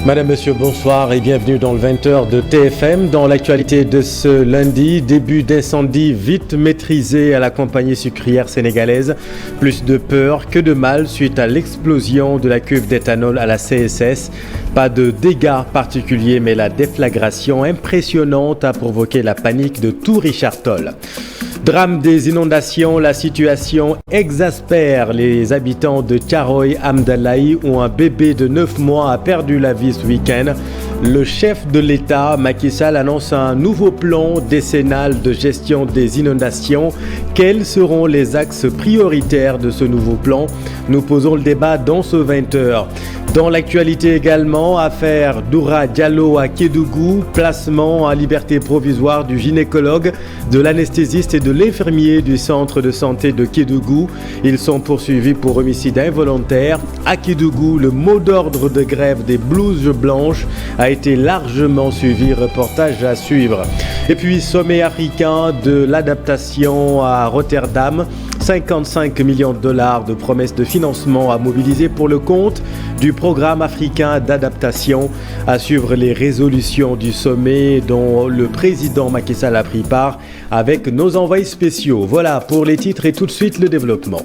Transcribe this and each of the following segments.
Madame, Monsieur, bonsoir et bienvenue dans le 20h de TFM. Dans l'actualité de ce lundi, début d'incendie vite maîtrisé à la compagnie sucrière sénégalaise. Plus de peur que de mal suite à l'explosion de la cuve d'éthanol à la CSS. Pas de dégâts particuliers, mais la déflagration impressionnante a provoqué la panique de tout Richard Toll. Drame des inondations, la situation exaspère les habitants de Thiaroye Hamdalaye où un bébé de 9 mois a perdu la vie ce week-end. Le chef de l'État, Macky Sall, annonce un nouveau plan décennal de gestion des inondations. Quels seront les axes prioritaires de ce nouveau plan? Nous posons le débat dans ce 20h. Dans l'actualité également, affaire Doura Diallo à Kédougou, placement en liberté provisoire du gynécologue, de l'anesthésiste et de l'infirmier du centre de santé de Kédougou. Ils sont poursuivis pour homicide involontaire. À Kédougou, le mot d'ordre de grève des blouses blanches a été largement suivi. Reportage à suivre. Et puis, sommet africain de l'adaptation à Rotterdam. 55 millions de dollars de promesses de financement à mobiliser pour le compte du programme africain d'adaptation. À suivre les résolutions du sommet dont le président Macky Sall a pris part avec nos envoyés spéciaux. Voilà pour les titres et tout de suite le développement.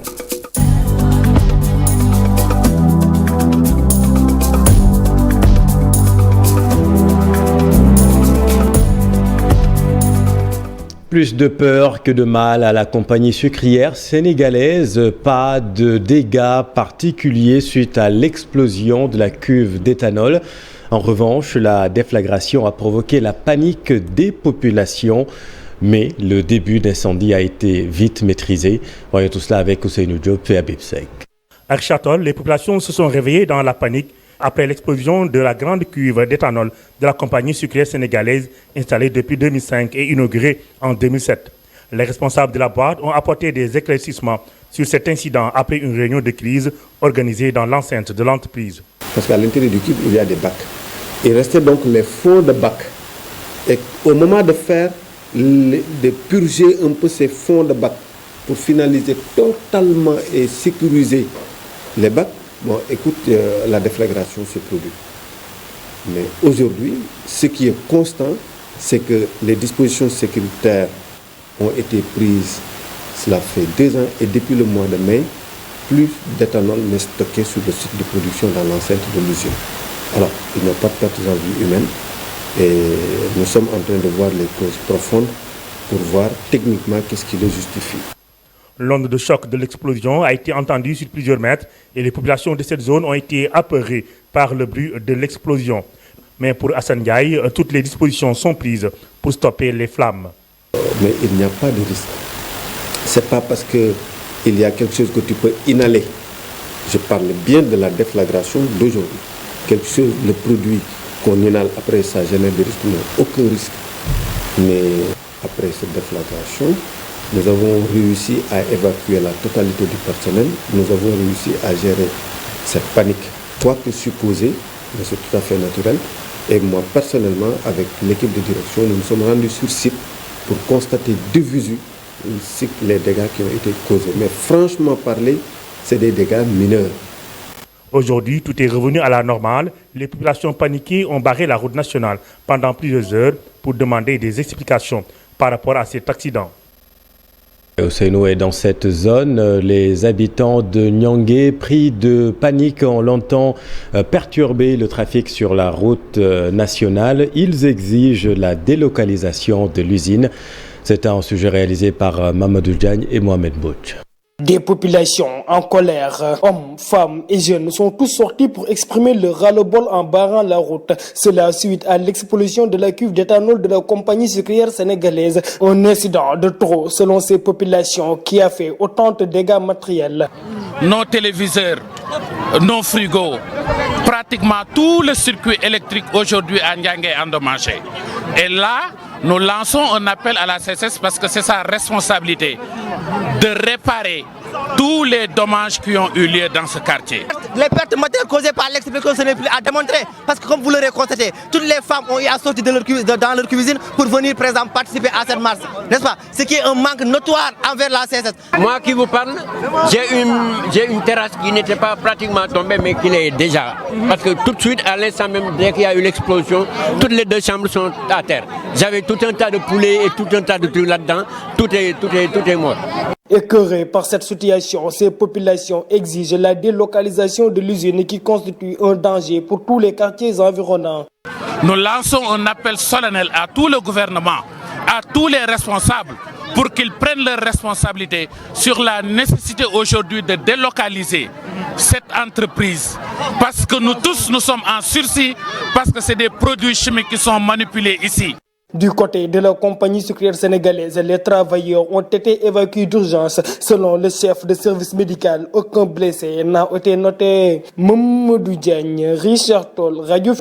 Plus de peur que de mal à la compagnie sucrière sénégalaise. Pas de dégâts particuliers suite à l'explosion de la cuve d'éthanol. En revanche, la déflagration a provoqué la panique des populations. Mais le début d'incendie a été vite maîtrisé. Voyons tout cela avec Ousseynou Diop et Habib Seck. À Richard Toll, les populations se sont réveillées dans la panique après l'explosion de la grande cuve d'éthanol de la compagnie sucrière sénégalaise installée depuis 2005 et inaugurée en 2007. Les responsables de la boîte ont apporté des éclaircissements sur cet incident après une réunion de crise organisée dans l'enceinte de l'entreprise. Parce qu'à l'intérieur du cube, il y a des bacs. Il restait donc les fonds de bacs. Et au moment de faire, de purger un peu ces fonds de bacs pour finaliser totalement et sécuriser les bacs, bon, écoute, la déflagration se produit. Mais aujourd'hui, ce qui est constant, c'est que les dispositions sécuritaires ont été prises, cela fait 2 ans, et depuis le mois de mai, plus d'éthanol n'est stocké sur le site de production dans l'enceinte de l'usine. Alors, il n'y a pas de pertes en vie humaine, et nous sommes en train de voir les causes profondes pour voir techniquement qu'est-ce qui le justifie. L'onde de choc de l'explosion a été entendue sur plusieurs mètres et les populations de cette zone ont été apeurées par le bruit de l'explosion. Mais pour Hassan Ndiaye, toutes les dispositions sont prises pour stopper les flammes. Mais il n'y a pas de risque. Ce n'est pas parce qu'il y a quelque chose que tu peux inhaler. Je parle bien de la déflagration d'aujourd'hui. Quelque chose, le produit qu'on inhale après, ça génère des risques. Non, aucun risque. Mais après cette déflagration, nous avons réussi à évacuer la totalité du personnel. Nous avons réussi à gérer cette panique. Quoi que supposer, mais c'est tout à fait naturel. Et moi, personnellement, avec l'équipe de direction, nous nous sommes rendus sur site pour constater de visu les dégâts qui ont été causés. Mais franchement parler, c'est des dégâts mineurs. Aujourd'hui, tout est revenu à la normale. Les populations paniquées ont barré la route nationale pendant plusieurs heures pour demander des explications par rapport à cet accident. Ousseynou est dans cette zone. Les habitants de Niangué, pris de panique en l'entendant perturber le trafic sur la route nationale, ils exigent la délocalisation de l'usine. C'est un sujet réalisé par Mamadou Diagne et Mohamed Bouch. Des populations en colère, hommes, femmes et jeunes sont tous sortis pour exprimer le ras-le-bol en barrant la route. Cela suite à l'explosion de la cuve d'éthanol de la compagnie sucrière sénégalaise. Un incident de trop selon ces populations qui a fait autant de dégâts matériels. Nos téléviseurs, nos frigos, pratiquement tout le circuit électrique aujourd'hui à Niangué est endommagé. Et là, nous lançons un appel à la CSS parce que c'est sa responsabilité de réparer tous les dommages qui ont eu lieu dans ce quartier. Les pertes matérielles causées par l'explosion, ce n'est plus à démontrer parce que comme vous l'aurez constaté, toutes les femmes ont eu à sortir dans leur cuisine pour venir par exemple participer à cette marche, n'est-ce pas? Ce qui est un manque notoire envers la CSS. Moi qui vous parle, j'ai une terrasse qui n'était pas pratiquement tombée mais qui l'est déjà. Parce que tout de suite, à l'instant même, dès qu'il y a eu l'explosion, toutes les 2 chambres sont à terre. J'avais tout un tas de poulets et tout un tas de trucs là-dedans. Tout est mort. Écœurés par cette situation, ces populations exigent la délocalisation de l'usine qui constitue un danger pour tous les quartiers environnants. Nous lançons un appel solennel à tout le gouvernement, à tous les responsables, pour qu'ils prennent leurs responsabilités sur la nécessité aujourd'hui de délocaliser cette entreprise. Parce que nous tous, nous sommes en sursis, parce que c'est des produits chimiques qui sont manipulés ici. Du côté de la compagnie sucrière sénégalaise, les travailleurs ont été évacués d'urgence. Selon le chef de service médical, aucun blessé n'a été noté. Mamadou Diagne, Richard Toll, Radio.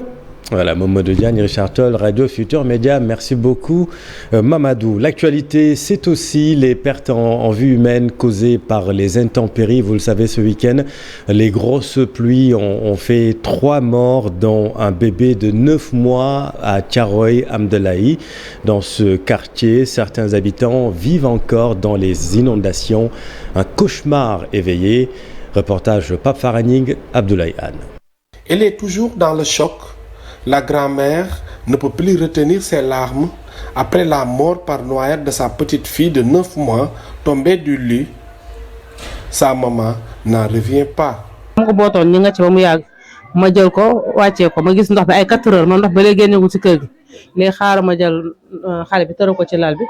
Voilà, Mamadou Diagne, Richard Toll, Radio Futur Média. Merci beaucoup, Mamadou. L'actualité, c'est aussi les pertes en vie humaine causées par les intempéries. Vous le savez, ce week-end, les grosses pluies ont fait 3 morts, dont un bébé de 9 mois à Thiaroye Amdelaï. Dans ce quartier, certains habitants vivent encore dans les inondations. Un cauchemar éveillé. Reportage Pape Faraning, Abdoulaye Anne. Elle est toujours dans le choc. La grand-mère ne peut plus retenir ses larmes après la mort par noyade de sa petite fille de 9 mois tombée du lit. Sa maman n'en revient pas. ma jël ko wàccee ko ma gis ndox bi ay 4 heures man ndox ba léegi génnewul ci kër gi léegi xaaral ma jël xale bi tëral ko ci lal bi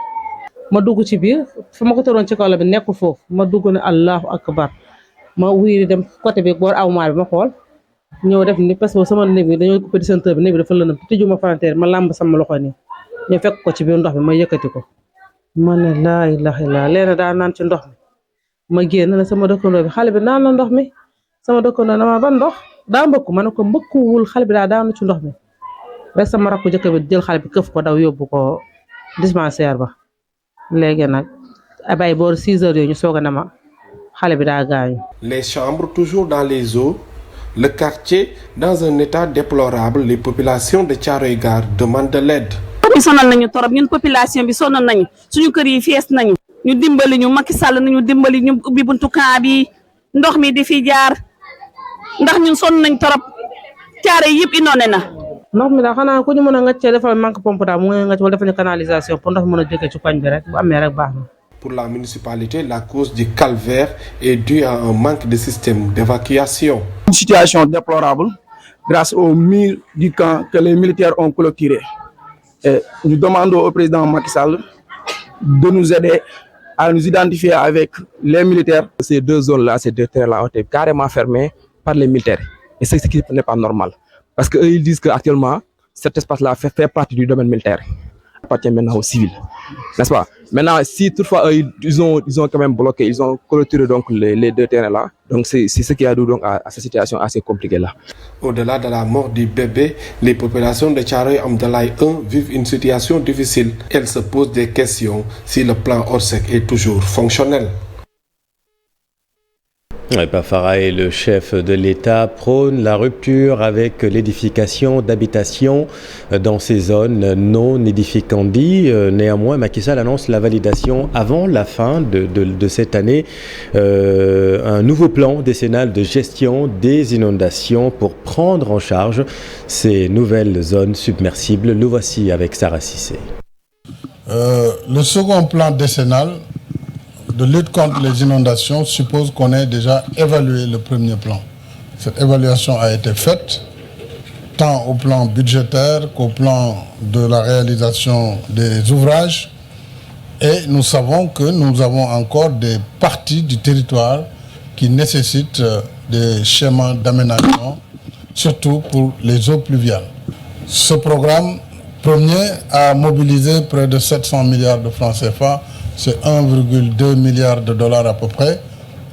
ma dugg ci biir fa ma ko tëroon ci kaw la bi nekkul foofu ma dugg ne allahu akbar ma wiiri dem côté bi boor armoire bi ma xool ñëw def ni parce que sama néeg bi dañoo coupé disjoncteur bi néeg bi dafa lëndëm tëjuma frontière ma làmb sama loxo nii ñu fekk ko ci biir ndox bi ma yëkkati ko ma ne laa ilaha illa leena daa naan ci ndox mi ma génn na sama dëkkandoo bi xale bi naan na ndox mi sama dëkkandoo dama ban ndox daa mbëkk ma ne ko mbëkkuwul xale bi daa daanu ci ndox mi rek sama rakku jëkkër bi jël xale bi këf ko daw yóbbu ko dispensaire ba léegi nag abay boor 6 heures yooyu ñu soog a ne ma xale bi daa gaañu. Les chambres toujours dans les eaux, le quartier dans un état déplorable, les populations de Thiaroye Gare demandent de l'aide. ñu sonal nañu torop ñun population bi sonal nañu suñu kër yi fees nañu ñu dimbali ñu Macky Sall nañu dimbali ñu ubbi buntu camp bi ndox mi di fi jaar ndax ñun sonn nañ torop Thiaroye yëpp inondé na. ndox mi daal xanaa ku ñu mën a ngàccee defal manque pompe daal mu ngi ngàcc wala defal ñu canalisation pour ndox mi mën a jóge ci koñ bi rek bu amee rek baax na. Pour la municipalité, la cause du calvaire est due à un manque de système d'évacuation. Une situation déplorable grâce au mur du camp que les militaires ont clôturé. Et nous demandons au président Macky Sall de nous aider à nous identifier avec les militaires. Ces deux zones-là, ces deux terres-là ont été carrément fermées par les militaires. Et c'est ce qui n'est pas normal. Parce qu'eux, ils disent qu'actuellement, cet espace-là fait partie du domaine militaire. Il appartient maintenant aux civils. N'est-ce pas? Maintenant, si toutefois ils ont quand même bloqué, ils ont clôturé donc les deux terrains-là. Donc c'est ce qui a dû donc à cette situation assez compliquée-là. Au-delà de la mort du bébé, les populations de Thiaroye Amdelaï 1 vivent une situation difficile. Elles se posent des questions si le plan Orsec est toujours fonctionnel. Pafara et le chef de l'État prône la rupture avec l'édification d'habitations dans ces zones non édificantes. Néanmoins, Macky Sall annonce la validation avant la fin de cette année un nouveau plan décennal de gestion des inondations pour prendre en charge ces nouvelles zones submersibles. Le voici avec Sarah Cissé. Le second plan décennal de lutte contre les inondations suppose qu'on ait déjà évalué le premier plan. Cette évaluation a été faite tant au plan budgétaire qu'au plan de la réalisation des ouvrages et nous savons que nous avons encore des parties du territoire qui nécessitent des schémas d'aménagement, surtout pour les eaux pluviales. Ce programme premier a mobilisé près de 700 milliards de francs CFA. C'est 1,2 milliard de dollars à peu près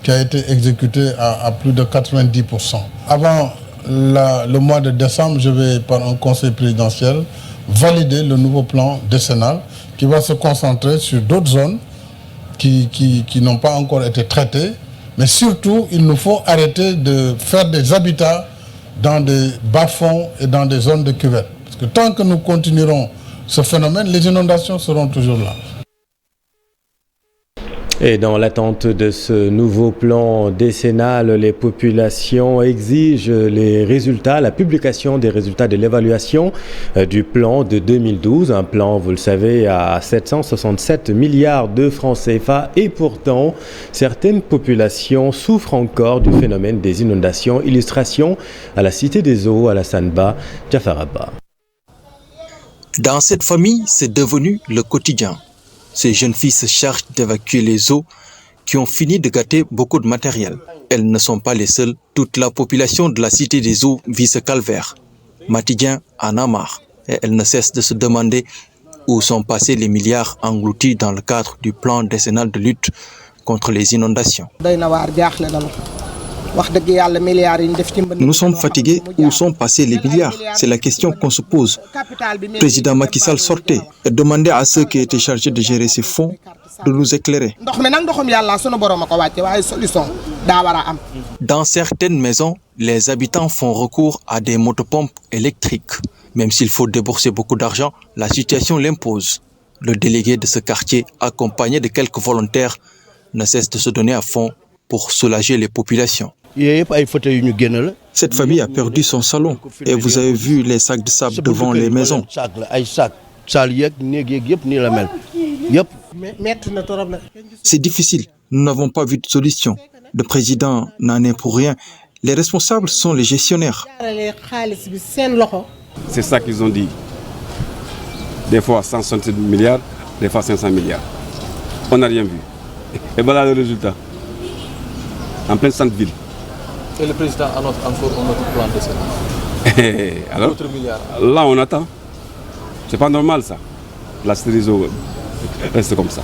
qui a été exécuté à plus de 90%. Avant le mois de décembre, je vais, par un conseil présidentiel, valider le nouveau plan décennal qui va se concentrer sur d'autres zones qui n'ont pas encore été traitées Mais surtout, il nous faut arrêter de faire des habitats dans des bas-fonds et dans des zones de cuvette. Parce que tant que nous continuerons ce phénomène, les inondations seront toujours là. Et dans l'attente de ce nouveau plan décennal, les populations exigent les résultats, la publication des résultats de l'évaluation du plan de 2012. Un plan, vous le savez, à 767 milliards de francs CFA. Et pourtant, certaines populations souffrent encore du phénomène des inondations. Illustration à la Cité des Eaux, à la Sanba, Jafaraba. Dans cette famille, c'est devenu le quotidien. Ces jeunes filles se chargent d'évacuer les eaux qui ont fini de gâter beaucoup de matériel. Elles ne sont pas les seules. Toute la population de la Cité des Eaux vit ce calvaire. Matidien en a marre et elle ne cesse de se demander où sont passés les milliards engloutis dans le cadre du plan décennal de lutte contre les inondations. Nous sommes fatigués. Où sont passés les milliards? C'est la question qu'on se pose. Le président Macky Sall sortait et demandait à ceux qui étaient chargés de gérer ces fonds de nous éclairer. Dans certaines maisons, les habitants font recours à des motopompes électriques. Même s'il faut débourser beaucoup d'argent, la situation l'impose. Le délégué de ce quartier, accompagné de quelques volontaires, ne cesse de se donner à fond pour soulager les populations. Cette famille a perdu son salon et vous avez vu les sacs de sable devant les maisons. C'est difficile, nous n'avons pas vu de solution. Le président n'en est pour rien. Les responsables sont les gestionnaires. C'est ça qu'ils ont dit. Des fois 167 milliards, des fois 500 milliards. On n'a rien vu. Et voilà le résultat. En plein centre-ville. Et le président annonce encore un autre plan décennal. Alors, là on attend. C'est pas normal ça. La Cité des Eaux reste comme ça.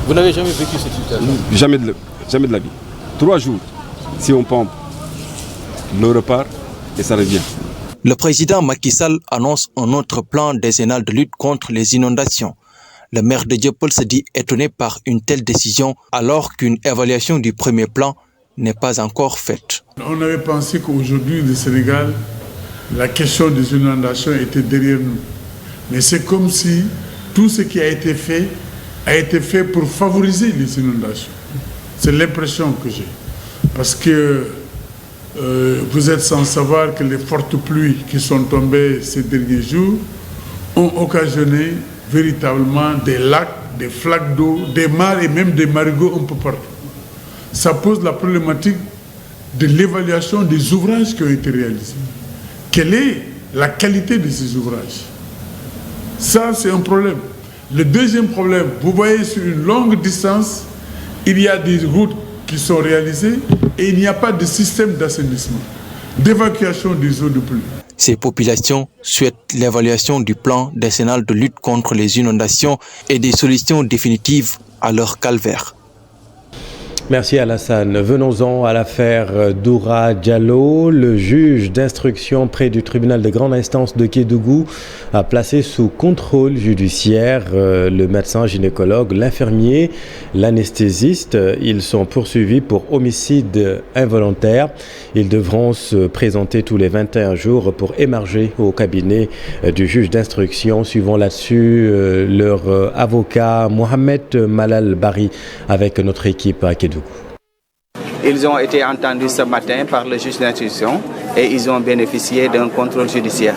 Vous n'avez jamais vécu cette situation? Jamais de la vie. 3 jours, si on pompe, l'eau repart et ça revient. Le président Macky Sall annonce un autre plan décennal de lutte contre les inondations. Le maire de Dieuppeul se dit étonné par une telle décision alors qu'une évaluation du premier plan n'est pas encore faite. On avait pensé qu'aujourd'hui, le Sénégal, la question des inondations était derrière nous. Mais c'est comme si tout ce qui a été fait pour favoriser les inondations. C'est l'impression que j'ai. Parce que vous êtes sans savoir que les fortes pluies qui sont tombées ces derniers jours ont occasionné véritablement des lacs, des flaques d'eau, des mares et même des marigots un peu partout. Ça pose la problématique de l'évaluation des ouvrages qui ont été réalisés. Quelle est la qualité de ces ouvrages? Ça, c'est un problème. Le deuxième problème, vous voyez sur une longue distance, il y a des routes qui sont réalisées et il n'y a pas de système d'assainissement, d'évacuation des eaux de pluie. Ces populations souhaitent l'évaluation du plan décennal de lutte contre les inondations et des solutions définitives à leur calvaire. Merci Alassane. Venons-en à l'affaire Doura Diallo. Le juge d'instruction près du tribunal de grande instance de Kédougou a placé sous contrôle judiciaire le médecin gynécologue, l'infirmier, l'anesthésiste. Ils sont poursuivis pour homicide involontaire. Ils devront se présenter tous les 21 jours pour émarger au cabinet du juge d'instruction. Suivant là-dessus leur avocat Mohamed Malal Bari avec notre équipe à Kédougou. Ils ont été entendus ce matin par le juge d'instruction et ils ont bénéficié d'un contrôle judiciaire.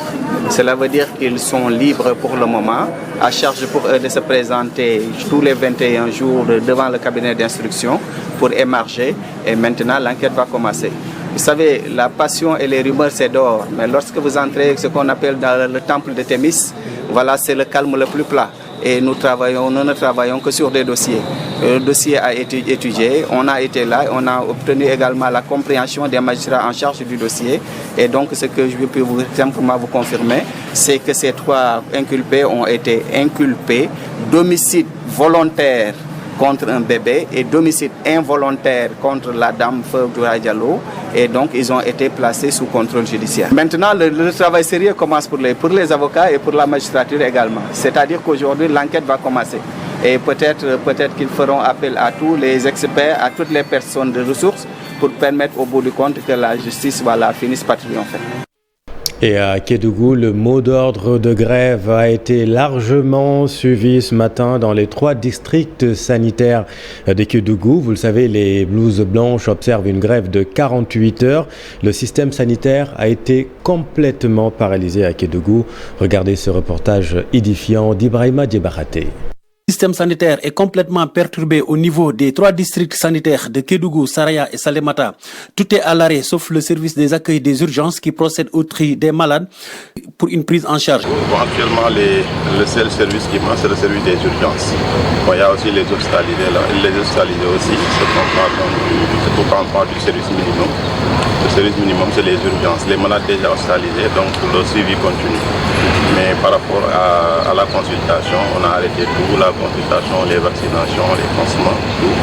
Cela veut dire qu'ils sont libres pour le moment, à charge pour eux de se présenter tous les 21 jours devant le cabinet d'instruction pour émarger et maintenant l'enquête va commencer. Vous savez, la passion et les rumeurs c'est dehors, mais lorsque vous entrez ce qu'on appelle dans le temple de Thémis, voilà, c'est le calme le plus plat. Et nous ne travaillons que sur des dossiers. Le dossier a été étudié, on a été là, on a obtenu également la compréhension des magistrats en charge du dossier. Et donc ce que je peux simplement vous confirmer, c'est que ces 3 inculpés ont été inculpés d'homicide volontaire contre un bébé et d'homicide involontaire contre la dame Feu Doura Diallo. Et donc, ils ont été placés sous contrôle judiciaire. Maintenant, le travail sérieux commence pour les avocats et pour la magistrature également. C'est-à-dire qu'aujourd'hui, l'enquête va commencer. Et peut-être qu'ils feront appel à tous les experts, à toutes les personnes de ressources pour permettre au bout du compte que la justice finisse par triompher. Et à Kédougou, le mot d'ordre de grève a été largement suivi ce matin dans les 3 districts sanitaires de Kédougou. Vous le savez, les blouses blanches observent une grève de 48 heures. Le système sanitaire a été complètement paralysé à Kédougou. Regardez ce reportage édifiant d'Ibrahima Djebaraté. Le système sanitaire est complètement perturbé au niveau des 3 districts sanitaires de Kédougou, Saraya et Salémata. Tout est à l'arrêt, sauf le service des accueils des urgences qui procède au tri des malades pour une prise en charge. Actuellement, le seul service qui manque, c'est le service des urgences. Il y a aussi les hospitalisés là. Les hospitalisés aussi, c'est pour prendre du service minimum. Le service minimum, c'est les urgences. Les malades déjà hospitalisés, donc le suivi continue. Mais par rapport à la consultation, on a arrêté tout, la consultation, les vaccinations, les pansements, tout.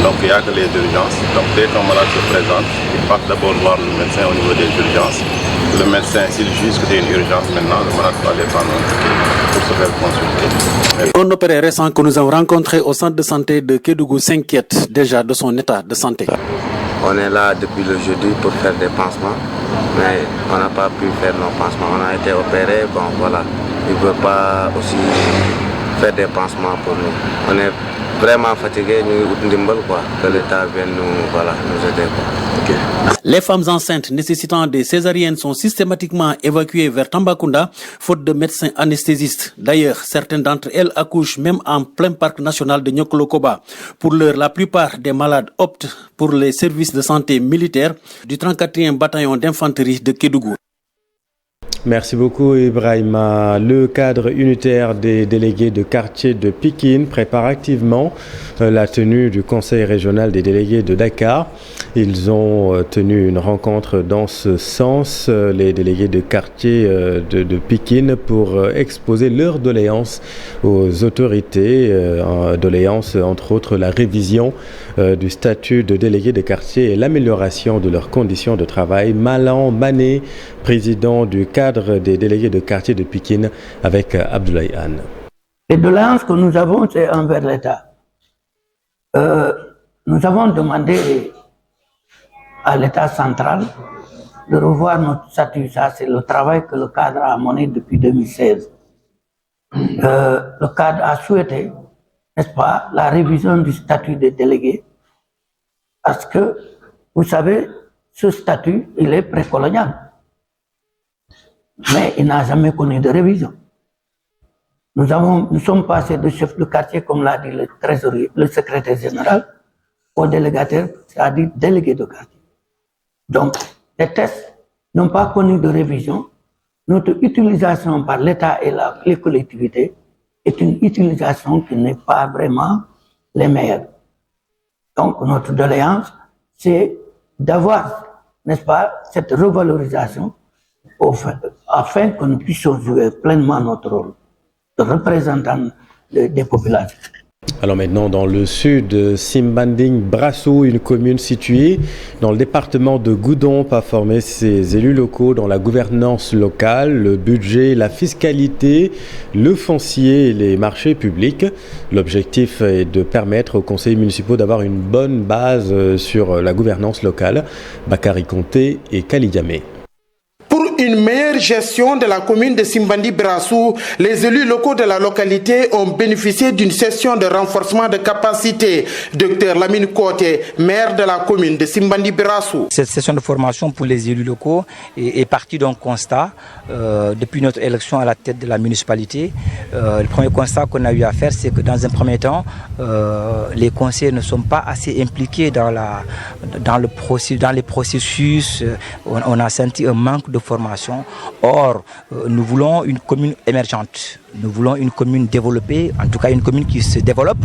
Donc il n'y a que les urgences. Donc dès qu'un malade se présente, il passe d'abord voir le médecin au niveau des urgences. Le médecin, s'il juge que c'est une urgence maintenant, le malade va aller prendre pour se faire consulter. Un opéré récent que nous avons rencontré au centre de santé de Kédougou s'inquiète déjà de son état de santé. On est là depuis le jeudi pour faire des pansements, mais on n'a pas pu faire nos pansements. On a été opéré, bon voilà, ils ne veulent pas aussi faire des pansements pour nous. On est vraiment fatigués, nous que l'État vienne nous aider. Okay. Les femmes enceintes nécessitant des césariennes sont systématiquement évacuées vers Tambacounda, faute de médecins anesthésistes. D'ailleurs, certaines d'entre elles accouchent même en plein parc national de Nyokolokoba. Pour l'heure, la plupart des malades optent pour les services de santé militaires du 34e bataillon d'infanterie de Kédougou. Merci beaucoup Ibrahima. Le cadre unitaire des délégués de quartier de Pikine prépare activement la tenue du conseil régional des délégués de Dakar. Ils ont tenu une rencontre dans ce sens, les délégués de quartier de Pikine, pour exposer leurs doléances aux autorités, doléances entre autres la révision du statut de délégué de quartier et l'amélioration de leurs conditions de travail. Malan Mané, président du cadre des délégués de quartier de Pikine, avec Abdoulaye Anne. Les doléances que nous avons, c'est envers l'État. Nous avons demandé à l'État central de revoir notre statut. Ça, c'est le travail que le cadre a mené depuis 2016. Le cadre a souhaité, n'est-ce pas, la révision du statut des délégués, parce que, vous savez, ce statut, il est précolonial. Mais il n'a jamais connu de révision. Nous sommes passés de chef de quartier, comme l'a dit le trésorier, le secrétaire général, au délégataire, c'est-à-dire délégué de quartier. Donc, les tests n'ont pas connu de révision. Notre utilisation par l'État et les collectivités est une utilisation qui n'est pas vraiment les meilleures. Donc, notre doléance, c'est d'avoir, n'est-ce pas, cette revalorisation afin que nous puissions jouer pleinement notre rôle de représentant des populations. Alors maintenant, dans le sud, Simbanding Brassou, une commune située dans le département de Goudomp, a formé ses élus locaux dans la gouvernance locale, le budget, la fiscalité, le foncier et les marchés publics. L'objectif est de permettre aux conseillers municipaux d'avoir une bonne base sur la gouvernance locale. Bakary Conté et Kalidiamé. Pour une meilleure gestion de la commune de Simbandi Brassou, les élus locaux de la localité ont bénéficié d'une session de renforcement de capacité. Dr Lamine Koté, maire de la commune de Simbandi Brassou. Cette session de formation pour les élus locaux est partie d'un constat. Depuis notre élection à la tête de la municipalité, le premier constat qu'on a eu à faire, c'est que dans un premier temps, les conseillers ne sont pas assez impliqués dans les processus. On a senti un manque de formation. Or, nous voulons une commune émergente. Nous voulons une commune développée, en tout cas une commune qui se développe.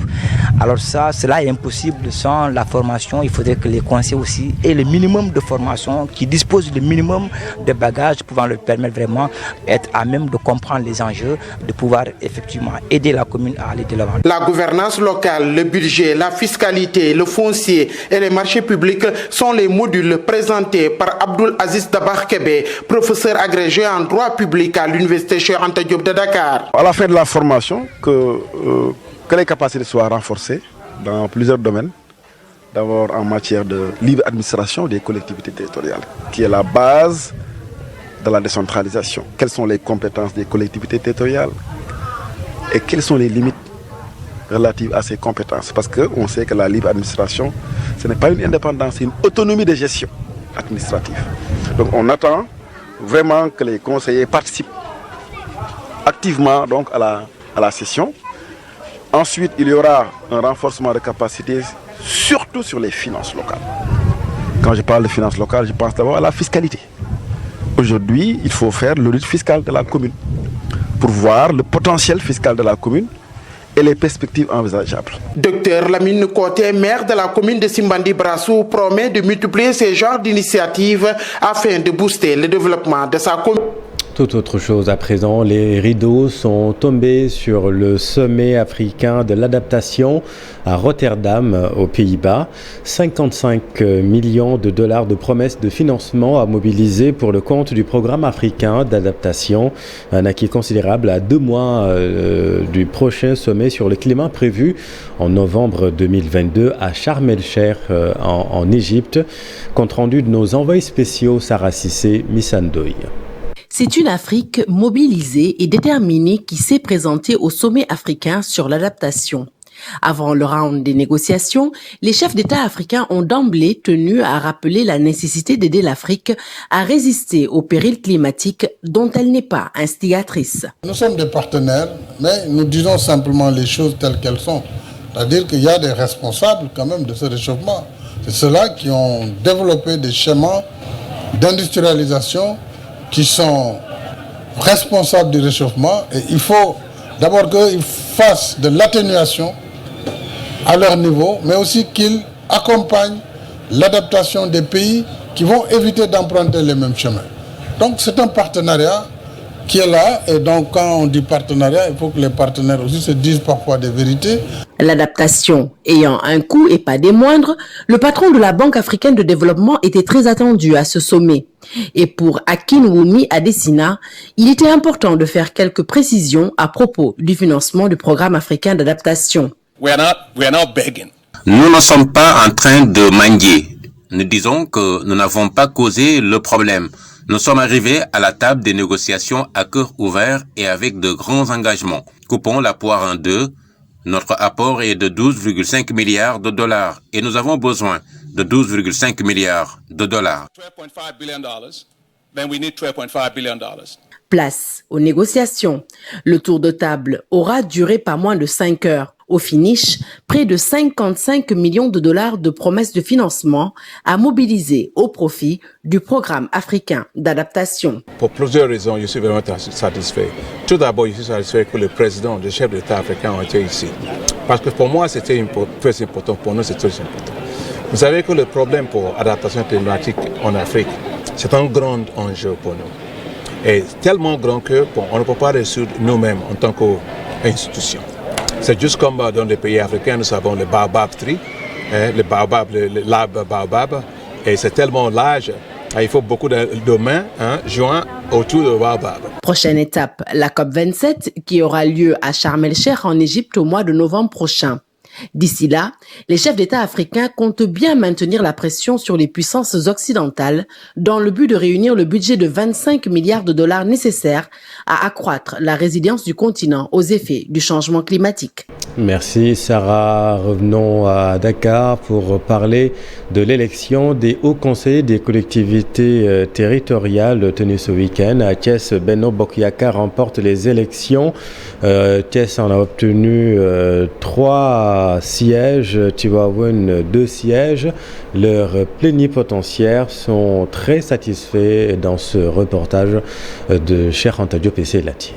Alors cela est impossible sans la formation. Il faudrait que les conseillers aussi aient le minimum de formation, qui disposent du minimum de bagages pouvant leur permettre vraiment d'être à même de comprendre les enjeux, de pouvoir effectivement aider la commune à aller de l'avant. La gouvernance locale, le budget, la fiscalité, le foncier et les marchés publics sont les modules présentés par Abdoul Aziz Dabar Kébé, professeur agrégé en droit public à l'université Cheikh Anta Diop de Dakar. À la fin de la formation, que que les capacités soient renforcées dans plusieurs domaines. D'abord en matière de libre administration des collectivités territoriales, qui est la base de la décentralisation. Quelles sont les compétences des collectivités territoriales et quelles sont les limites relatives à ces compétences? Parce qu'on sait que la libre administration, ce n'est pas une indépendance, c'est une autonomie de gestion administrative. Donc on attend vraiment que les conseillers participent activement donc à la session. Ensuite, il y aura un renforcement de capacités, surtout sur les finances locales. Quand je parle de finances locales, je pense d'abord à la fiscalité. Aujourd'hui, il faut faire l'audit fiscal de la commune pour voir le potentiel fiscal de la commune et les perspectives envisageables. Docteur Lamine Koté, maire de la commune de Simbandi Brassou, promet de multiplier ces genres d'initiatives afin de booster le développement de sa commune. Tout autre chose à présent, les rideaux sont tombés sur le sommet africain de l'adaptation à Rotterdam, aux Pays-Bas. 55 millions de dollars de promesses de financement à mobiliser pour le compte du programme africain d'adaptation. Un acquis considérable à 2 mois du prochain sommet sur le climat prévu en novembre 2022 à Sharm el-Sheikh en Égypte. Compte rendu de nos envoyés spéciaux Sarah Cissé, Missandoy. C'est une Afrique mobilisée et déterminée qui s'est présentée au sommet africain sur l'adaptation. Avant le round des négociations, les chefs d'État africains ont d'emblée tenu à rappeler la nécessité d'aider l'Afrique à résister aux périls climatiques dont elle n'est pas instigatrice. Nous sommes des partenaires, mais nous disons simplement les choses telles qu'elles sont. C'est-à-dire qu'il y a des responsables quand même de ce réchauffement. C'est ceux-là qui ont développé des schémas d'industrialisation qui sont responsables du réchauffement, et il faut d'abord qu'ils fassent de l'atténuation à leur niveau, mais aussi qu'ils accompagnent l'adaptation des pays qui vont éviter d'emprunter les mêmes chemins. Donc c'est un partenariat qui est là, et donc quand on dit partenariat, il faut que les partenaires aussi se disent parfois des vérités. L'adaptation ayant un coût et pas des moindres, le patron de la Banque africaine de développement était très attendu à ce sommet. Et pour Akinwumi Adesina, il était important de faire quelques précisions à propos du financement du programme africain d'adaptation. We are not begging. Nous ne sommes pas en train de mendier. Nous disons que nous n'avons pas causé le problème. Nous sommes arrivés à la table des négociations à cœur ouvert et avec de grands engagements. Coupons la poire en deux. Notre apport est de 12,5 milliards de dollars et nous avons besoin de 12,5 milliards de dollars. Place aux négociations. Le tour de table aura duré pas moins de 5 heures. Au finish, près de 55 millions de dollars de promesses de financement à mobiliser au profit du programme africain d'adaptation. Pour plusieurs raisons, je suis vraiment satisfait. Tout d'abord, je suis satisfait que le président, le chef d'État africain ont été ici. Parce que pour moi, c'était très important. Pour nous, c'est très important. Vous savez que le problème pour l'adaptation climatique en Afrique, c'est un grand enjeu pour nous. Et tellement grand que on ne peut pas résoudre nous-mêmes en tant qu'institution. C'est juste comme dans les pays africains, nous avons le baobab tree, l'arbre baobab, et c'est tellement large, il faut beaucoup de mains joints autour du baobab. Prochaine étape, la COP27 qui aura lieu à Sharm el-Sheikh en Égypte au mois de novembre prochain. D'ici là, les chefs d'État africains comptent bien maintenir la pression sur les puissances occidentales dans le but de réunir le budget de 25 milliards de dollars nécessaires à accroître la résilience du continent aux effets du changement climatique. Merci Sarah. Revenons à Dakar pour parler de l'élection des hauts conseillers des collectivités territoriales tenues ce week-end. À Thiès, Benno Bokk Yakaar remporte les élections. Thiès en a obtenu 3 sièges, Tivaouane 2 sièges. Leurs plénipotentiaires sont très satisfaits dans ce reportage de Cheikh Anta Diop et Sey Latir.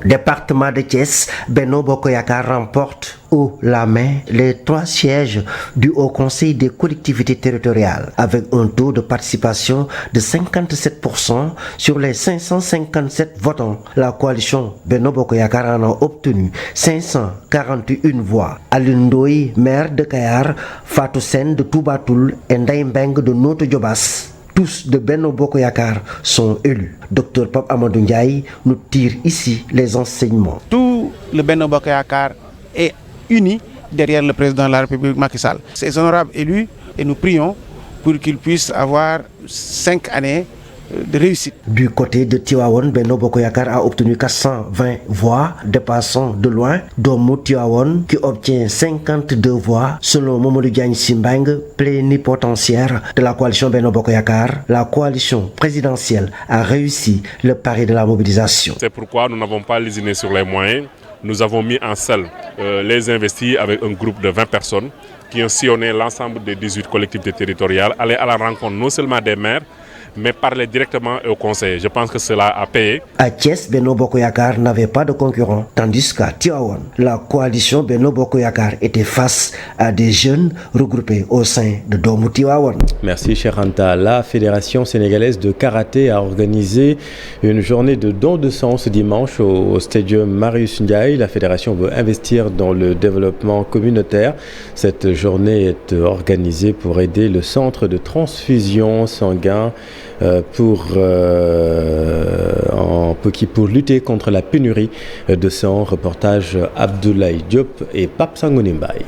Département de Thiès, Benno Bokk Yakaar remporte haut la main les 3 sièges du Haut Conseil des collectivités territoriales avec un taux de participation de 57% sur les 557 votants. La coalition Benno Bokk Yakaar en a obtenu 541 voix. Alioune Ndoye, maire de Kayar, Fatou Sène de Toubatoul et Ndaye Mbengue de Notto Diobass, tous de Benno Bokk Yakaar sont élus. Dr Pape Amadou Ndiaye nous tire ici les enseignements. Tout le Benno Bokk Yakaar est unis derrière le président de la République Macky Sall. Ces honorables élus, et nous prions pour qu'ils puissent avoir 5 années de réussite. Du côté de Tivaouane, Benno Bokk Yakaar a obtenu 420 voix, dépassant de loin Domou Tivaouane qui obtient 52 voix. Selon Mamadou Diagne Simbang, plénipotentiaire de la coalition Benno Bokk Yakaar, la coalition présidentielle a réussi le pari de la mobilisation. C'est pourquoi nous n'avons pas lésiné sur les moyens. Nous avons mis en selle les investis avec un groupe de 20 personnes qui ont sillonné l'ensemble des 18 collectivités territoriales, aller à la rencontre non seulement des maires, mais parler directement au conseil. Je pense que cela a payé. À Thiès, Benno Bokk Yakaar n'avait pas de concurrent, tandis qu'à Tivaouane, la coalition Benno Bokk Yakaar était face à des jeunes regroupés au sein de Domou Tivaouane. Merci Cheranta. La Fédération sénégalaise de karaté a organisé une journée de don de sang ce dimanche au stadium Marius Ndiaye. La fédération veut investir dans le développement communautaire. Cette journée est organisée pour aider le centre de transfusion sanguin pour lutter contre la pénurie de sang. Reportage Abdoulaye Diop et Pape Sangonimbaye.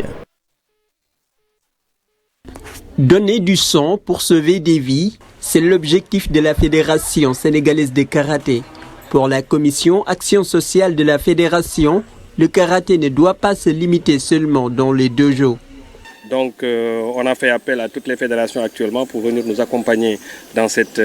Donner du sang pour sauver des vies, c'est l'objectif de la Fédération sénégalaise de karaté. Pour la commission action sociale de la Fédération, le karaté ne doit pas se limiter seulement dans les dojos. Donc on a fait appel à toutes les fédérations actuellement pour venir nous accompagner dans cette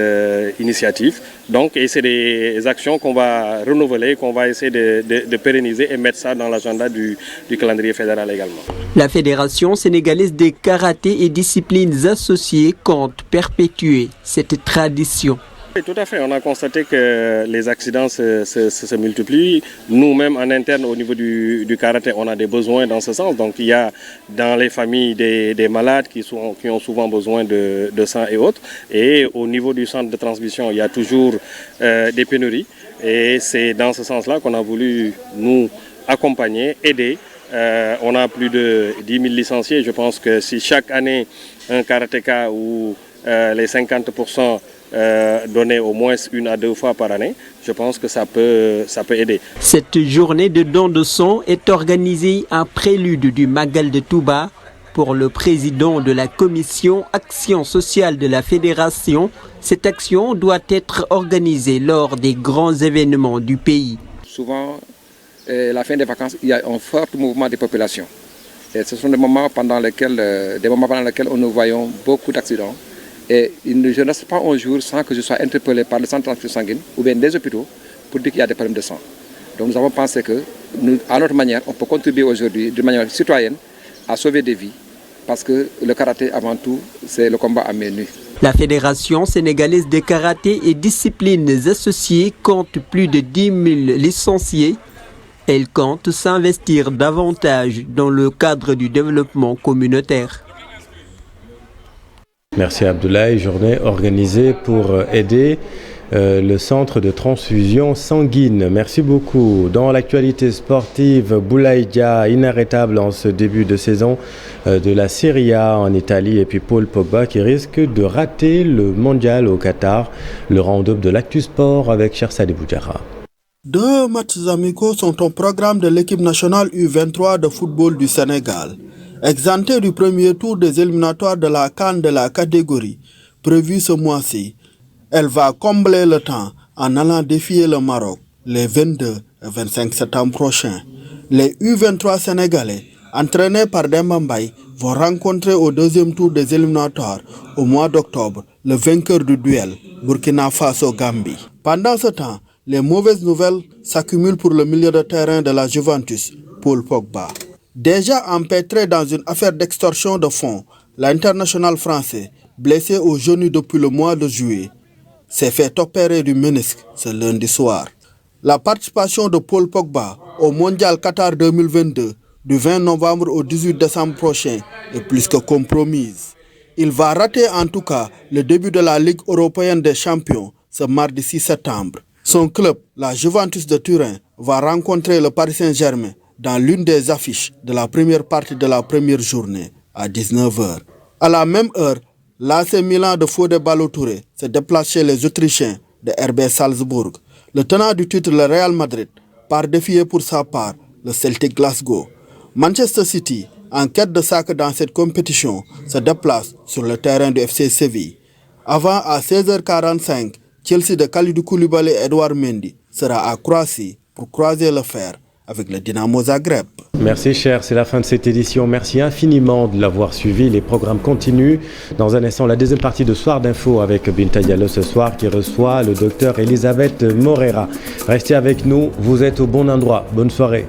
initiative. Donc, et c'est des actions qu'on va renouveler, qu'on va essayer de pérenniser et mettre ça dans l'agenda du calendrier fédéral également. La Fédération sénégalaise des karaté et disciplines associées compte perpétuer cette tradition. Oui, tout à fait, on a constaté que les accidents se multiplient. Nous-mêmes en interne au niveau du karaté, on a des besoins dans ce sens. Donc il y a dans les familles des malades qui ont souvent besoin de sang et autres. Et au niveau du centre de transmission, il y a toujours des pénuries. Et c'est dans ce sens-là qu'on a voulu nous accompagner, aider. On a plus de 10 000 licenciés. Je pense que si chaque année un karatéka ou les 50% donner au moins 1 à 2 fois par année, je pense que ça peut aider. Cette journée de don de sang est organisée en prélude du Magal de Touba. Pour le président de la commission action sociale de la fédération, cette action doit être organisée lors des grands événements du pays. Souvent, la fin des vacances, il y a un fort mouvement des populations. Et ce sont des moments pendant lesquels nous voyons beaucoup d'accidents. Et je ne reste pas un jour sans que je sois interpellé par le centre de transfusion sanguine ou bien des hôpitaux pour dire qu'il y a des problèmes de sang. Donc nous avons pensé que, à notre manière, on peut contribuer aujourd'hui de manière citoyenne à sauver des vies. Parce que le karaté, avant tout, c'est le combat à main nue. La Fédération sénégalaise de karaté et disciplines associées compte plus de 10 000 licenciés. Elle compte s'investir davantage dans le cadre du développement communautaire. Merci Abdoulaye. Journée organisée pour aider le centre de transfusion sanguine. Merci beaucoup. Dans l'actualité sportive, Boulaye Dia, inarrêtable en ce début de saison de la Serie A en Italie, et puis Paul Pogba qui risque de rater le mondial au Qatar. Le round-up de l'Actu Sport avec Chersadi Boudjara. 2 matchs amicaux sont au programme de l'équipe nationale U23 de football du Sénégal. Exemptée du premier tour des éliminatoires de la CAN de la catégorie, prévue ce mois-ci, elle va combler le temps en allant défier le Maroc les 22 et 25 septembre prochains. Les U23 sénégalais, entraînés par Demba Mbaye, vont rencontrer au deuxième tour des éliminatoires au mois d'octobre le vainqueur du duel Burkina Faso-Gambie. Pendant ce temps, les mauvaises nouvelles s'accumulent pour le milieu de terrain de la Juventus, Paul Pogba. Déjà empêtré dans une affaire d'extorsion de fonds, l'international français, blessé au genou depuis le mois de juillet, s'est fait opérer du ménisque ce lundi soir. La participation de Paul Pogba au Mondial Qatar 2022 du 20 novembre au 18 décembre prochain est plus que compromise. Il va rater en tout cas le début de la Ligue européenne des champions ce mardi 6 septembre. Son club, la Juventus de Turin, va rencontrer le Paris Saint-Germain dans l'une des affiches de la première partie de la première journée à 19 h. À la même heure, l'AC Milan de Fodé Ballo-Touré se déplace chez les Autrichiens de RB Salzbourg. Le tenant du titre, le Real Madrid, part défier pour sa part le Celtic Glasgow. Manchester City, en quête de sacre dans cette compétition, se déplace sur le terrain du FC Séville. Avant, à 16h45, Chelsea de Kalidou Koulibaly et Edouard Mendy sera à Croatie pour croiser le fer avec le Dynamo Zagreb. Merci cher, c'est la fin de cette édition. Merci infiniment de l'avoir suivi. Les programmes continuent. Dans un instant, la deuxième partie de Soir d'Info avec Binta Diallo ce soir qui reçoit le docteur Elisabeth Morera. Restez avec nous, vous êtes au bon endroit. Bonne soirée.